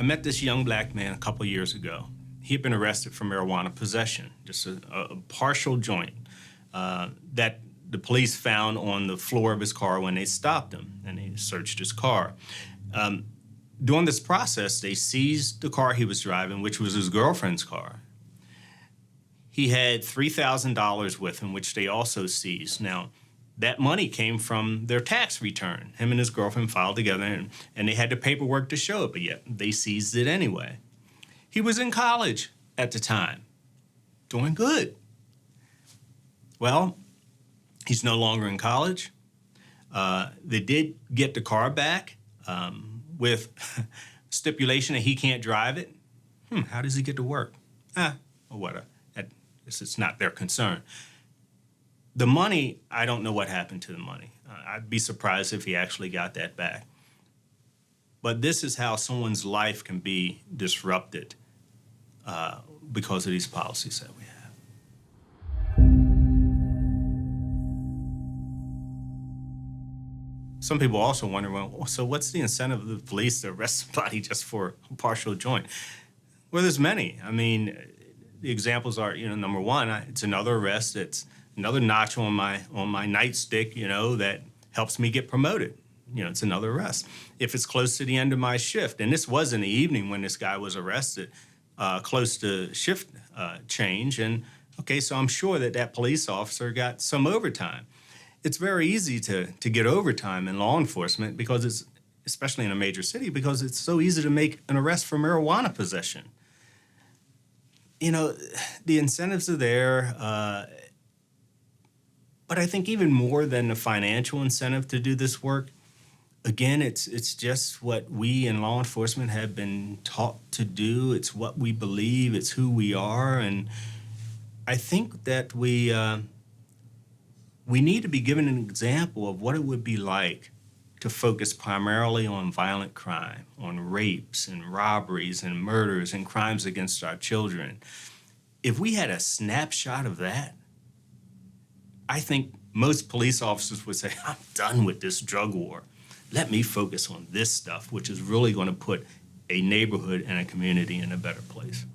I met this young black man a couple years ago. He had been arrested for marijuana possession, just a partial joint that the police found on the floor of his car when they stopped him and they searched his car. During this process, they seized the car he was driving, which was his girlfriend's car. He had $3,000 with him, which they also seized. Now, that money came from their tax return. Him and his girlfriend filed together, and they had the paperwork to show it, but yet they seized it anyway. He was in college at the time, doing good. Well, he's no longer in college. They did get the car back with stipulation that he can't drive it. How does he get to work? Or whatever. It's not their concern. The money, I don't know what happened to the money. I'd be surprised if he actually got that back. But this is how someone's life can be disrupted because of these policies that we have. Some people also wonder, well, so what's the incentive of the police to arrest somebody just for a partial joint? Well, there's many. I mean, the examples are, number one, it's another arrest. It's another notch on my nightstick, that helps me get promoted. It's another arrest. If it's close to the end of my shift, and this was in the evening when this guy was arrested, close to shift change, and okay, so I'm sure that police officer got some overtime. It's very easy to get overtime in law enforcement because it's, especially in a major city, because it's so easy to make an arrest for marijuana possession. The incentives are there, but I think even more than the financial incentive to do this work, again, it's just what we in law enforcement have been taught to do. It's what we believe. It's who we are. And I think that we need to be given an example of what it would be like to focus primarily on violent crime, on rapes and robberies and murders and crimes against our children. If we had a snapshot of that, I think most police officers would say, I'm done with this drug war. Let me focus on this stuff, which is really going to put a neighborhood and a community in a better place.